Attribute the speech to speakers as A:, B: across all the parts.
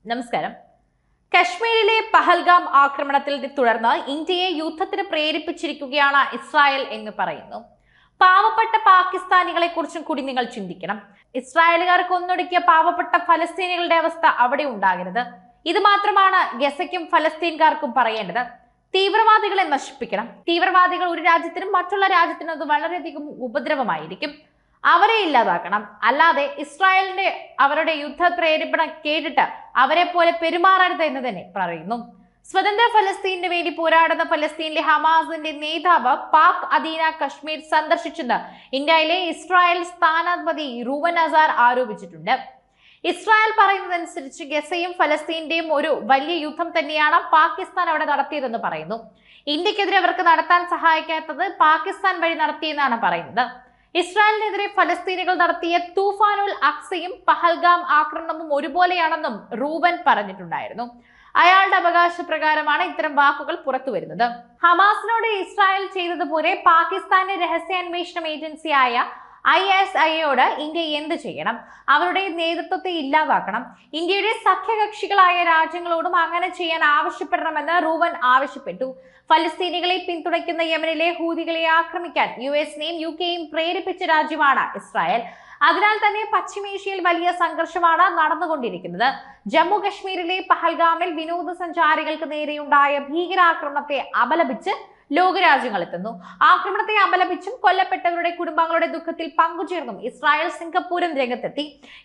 A: നമസ്കാരം. കശ്മീരിലെ പഹൽഗാം ആക്രമണത്തിൽ തുടർന്ന് ഇന്ത്യയെ യുദ്ധത്തിന് പ്രേരിപ്പിച്ചിരിക്കുകയാണ് ഇസ്രായേൽ എന്ന് പറയുന്നു. പാവപ്പെട്ട പാകിസ്ഥാനികളെ കുറിച്ചും കൂടി നിങ്ങൾ ചിന്തിക്കണം. ഇസ്രായേലുകാർ കൊന്നൊടുക്കിയ പാവപ്പെട്ട ഫലസ്തീനികളുടെ അവസ്ഥ അവിടെ ഉണ്ടാകരുത്. ഇത് മാത്രമാണ് ഗസയ്ക്കും ഫലസ്തീൻകാർക്കും പറയേണ്ടത്. തീവ്രവാദികളെ നശിപ്പിക്കണം. തീവ്രവാദികൾ ഒരു രാജ്യത്തിനും മറ്റുള്ള രാജ്യത്തിനും അത് വളരെയധികം ഉപദ്രവമായിരിക്കും. അവരെ ഇല്ലാതാക്കണം. അല്ലാതെ ഇസ്രായേലിന്റെ അവരുടെ യുദ്ധ പ്രേരിപ്പണ കേട്ടിട്ട് അവരെ പോലെ പെരുമാറരുത് എന്ന് തന്നെ പറയുന്നു. സ്വതന്ത്ര ഫലസ്തീനു വേണ്ടി പോരാടുന്ന ഫലസ്തീനിലെ ഹമാസിന്റെ നേതാവ് പാക് അധീന കശ്മീർ സന്ദർശിച്ചെന്ന് ഇന്ത്യയിലെ ഇസ്രായേൽ സ്ഥാനാധിപതി റൂവൻ അസാർ ആരോപിച്ചിട്ടുണ്ട്. ഇസ്രായേൽ പറയുന്നതനുസരിച്ച് ഗസയും ഫലസ്തീന്റെയും ഒരു വലിയ യുദ്ധം തന്നെയാണ് പാകിസ്ഥാൻ അവിടെ നടത്തിയതെന്ന് പറയുന്നു. ഇന്ത്യക്കെതിരെ അവർക്ക് നടത്താൻ സഹായിക്കാത്തത് പാകിസ്ഥാൻ വഴി നടത്തിയെന്നാണ് പറയുന്നത്. ഇസ്രായേലിനെതിരെ ഫലസ്തീനികൾ നടത്തിയ തൂഫാനുൽ അക്സയും പഹൽഗാം ആക്രമണവും ഒരുപോലെയാണെന്നും റൂബൻ പറഞ്ഞിട്ടുണ്ടായിരുന്നു. അയാളുടെ അവകാശപ്രകാരമാണ് ഇത്തരം വാക്കുകൾ പുറത്തു വരുന്നത്. ഹമാസിനോട് ഇസ്രായേൽ ചെയ്തതുപോലെ പാകിസ്ഥാന്റെ രഹസ്യാന്വേഷണ ഏജൻസിയായ ISIയോട് ഇന്ത്യ എന്ത് ചെയ്യണം? അവരുടെ നേതൃത്വത്തെ ഇല്ലാതാക്കണം. ഇന്ത്യയുടെ സഖ്യകക്ഷികളായ രാജ്യങ്ങളോടും അങ്ങനെ ചെയ്യാൻ ആവശ്യപ്പെടണമെന്ന് റൂവൻ ആവശ്യപ്പെട്ടു. ഫലസ്തീനികളെ പിന്തുണയ്ക്കുന്ന യമനിലെ ഹൂതികളെ ആക്രമിക്കാൻ US-നെയും UK-യും പ്രേരിപ്പിച്ച രാജ്യമാണ് ഇസ്രായേൽ. അതിനാൽ തന്നെ പശ്ചിമേഷ്യയിൽ വലിയ സംഘർഷമാണ് നടന്നുകൊണ്ടിരിക്കുന്നത്. ജമ്മു കശ്മീരിലെ പഹൽഗാമിൽ വിനോദസഞ്ചാരികൾക്ക് നേരെയുണ്ടായ ഭീകരാക്രമണത്തെ അപലപിച്ച് ലോകരാജ്യങ്ങൾ എത്തുന്നു. ആക്രമണത്തെ അപലപിച്ചും കൊല്ലപ്പെട്ടവരുടെ കുടുംബങ്ങളുടെ ദുഃഖത്തിൽ പങ്കുചേർന്നും ഇസ്രായേൽ സിംഗപ്പൂരും രംഗത്തെത്തി.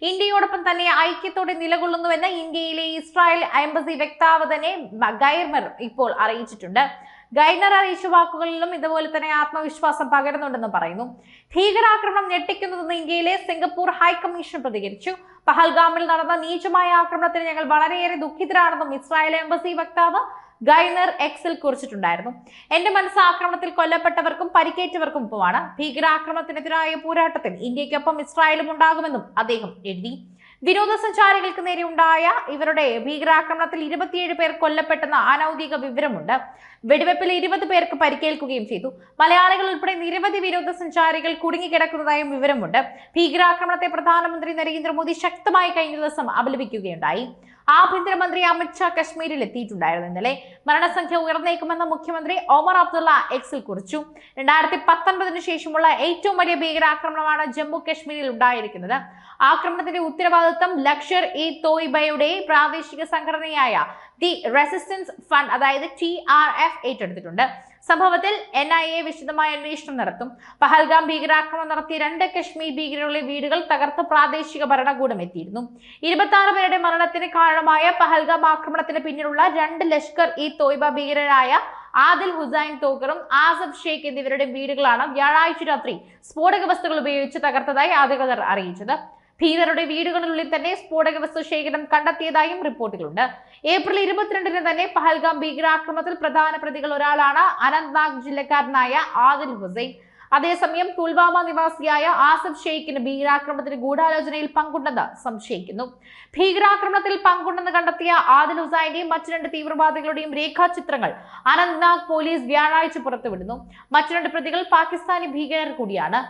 A: ഇന്ത്യയോടൊപ്പം തന്നെ ഐക്യത്തോടെ നിലകൊള്ളുന്നുവെന്ന് ഇന്ത്യയിലെ ഇസ്രായേൽ എംബസി വക്താവ് തന്നെ ഗൈർമർ ഇപ്പോൾ അറിയിച്ചിട്ടുണ്ട്. ഗൈർനർ അറിയിച്ച വാക്കുകളിലും ഇതുപോലെ തന്നെ ആത്മവിശ്വാസം പകരുന്നുണ്ടെന്ന് പറയുന്നു. ഭീകരാക്രമണം ഞെട്ടിക്കുന്നതെന്ന് ഇന്ത്യയിലെ സിംഗപ്പൂർ ഹൈക്കമ്മീഷൻ പ്രതികരിച്ചു. പഹൽഗാമിൽ നടന്ന നീചമായ ആക്രമണത്തിന് ഞങ്ങൾ വളരെയേറെ ദുഃഖിതരാണെന്നും ഇസ്രായേൽ എംബസി വക്താവ് ഗൈനർ എക്സിൽ കുറിച്ചിട്ടുണ്ടായിരുന്നു. എന്റെ മനസ്സ് ആക്രമണത്തിൽ കൊല്ലപ്പെട്ടവർക്കും പരിക്കേറ്റവർക്കും ഒപ്പമാണ്. ഭീകരാക്രമണത്തിനെതിരായ പോരാട്ടത്തിൽ ഇന്ത്യക്കൊപ്പം ഇസ്രായേലും ഉണ്ടാകുമെന്നും അദ്ദേഹം എഴുതി. വിനോദസഞ്ചാരികൾക്ക് നേരെ ഉണ്ടായ ഇവരുടെ ഭീകരാക്രമണത്തിൽ 27 പേർ കൊല്ലപ്പെട്ടെന്ന അനൌദ്യോഗിക വിവരമുണ്ട്. വെടിവെപ്പിൽ 20 പേർക്ക് പരിക്കേൽക്കുകയും ചെയ്തു. മലയാളികൾ ഉൾപ്പെടെ നിരവധി വിനോദസഞ്ചാരികൾ കുടുങ്ങിക്കിടക്കുന്നതായും വിവരമുണ്ട്. ഭീകരാക്രമണത്തെ പ്രധാനമന്ത്രി നരേന്ദ്രമോദി ശക്തമായി കഴിഞ്ഞ ദിവസം അപലപിക്കുകയുണ്ടായി. ആഭ്യന്തരമന്ത്രി അമിത്ഷാ കശ്മീരിൽ എത്തിയിട്ടുണ്ടായിരുന്നു. ഇന്നലെ മരണസംഖ്യ ഉയർന്നേക്കുമെന്ന് മുഖ്യമന്ത്രി ഒമർ അബ്ദുള്ള എക്സിൽ കുറിച്ചു. 2019 ശേഷമുള്ള ഏറ്റവും വലിയ ഭീകരാക്രമണമാണ് ജമ്മു കശ്മീരിൽ ഉണ്ടായിരിക്കുന്നത്. ആക്രമണത്തിന്റെ ഉത്തരവാദിത്വം ലഷ്കർ-ഇ-തോയ്ബയുടെ പ്രാദേശിക സംഘടനയായ ദി റെസിസ്റ്റൻസ് ഫണ്ട് അതായത് TRF ഏറ്റെടുത്തിട്ടുണ്ട്. സംഭവത്തിൽ NIA വിശദമായ അന്വേഷണം നടത്തും. പഹൽഗാം ഭീകരാക്രമണം നടത്തിയ 2 കശ്മീർ ഭീകരരുടെ വീടുകൾ തകർത്ത് പ്രാദേശിക ഭരണകൂടം എത്തിയിരുന്നു. 26 പേരുടെ മരണത്തിന് കാരണമായ പഹൽഗാം ആക്രമണത്തിന് പിന്നിലുള്ള 2 ലഷ്കർ-ഇ-തോയ്ബ ഭീകരരായ ആദിൽ ഹുസൈൻ തോക്കറും ആസഫ് ഷെയ്ഖ് എന്നിവരുടെ വീടുകളാണ് വ്യാഴാഴ്ച രാത്രി സ്ഫോടക വസ്തുക്കൾ ഉപയോഗിച്ച് തകർത്തതായി അധികൃതർ അറിയിച്ചത്. ഭീകരരുടെ വീടുകളിനുള്ളിൽ തന്നെ സ്ഫോടക വസ്തു ശേഖരം കണ്ടെത്തിയതായും റിപ്പോർട്ടുകളുണ്ട്. ഏപ്രിൽ 22-ന് തന്നെ പഹൽഗാം ഭീകരാക്രമണത്തിൽ പ്രധാന പ്രതികൾ ഒരാളാണ് അനന്ത്നാഗ് ജില്ലക്കാരനായ ആദിൽ ഹുസൈൻ. അതേസമയം പുൽവാമ നിവാസിയായ ആസഫ് ഷെയ്ഖിന് ഭീകരാക്രമണത്തിന് ഗൂഢാലോചനയിൽ പങ്കുണ്ടെന്ന് സംശയിക്കുന്നു. ഭീകരാക്രമണത്തിൽ പങ്കുണ്ടെന്ന് കണ്ടെത്തിയ ആദിൽ ഹുസൈന്റെയും മറ്റു 2 തീവ്രവാദികളുടെയും രേഖാചിത്രങ്ങൾ അനന്ത്നാഗ് പോലീസ് വ്യാഴാഴ്ച പുറത്തുവിടുന്നു. മറ്റു 2 പ്രതികൾ പാകിസ്ഥാനി ഭീകരർ കൂടിയാണ്.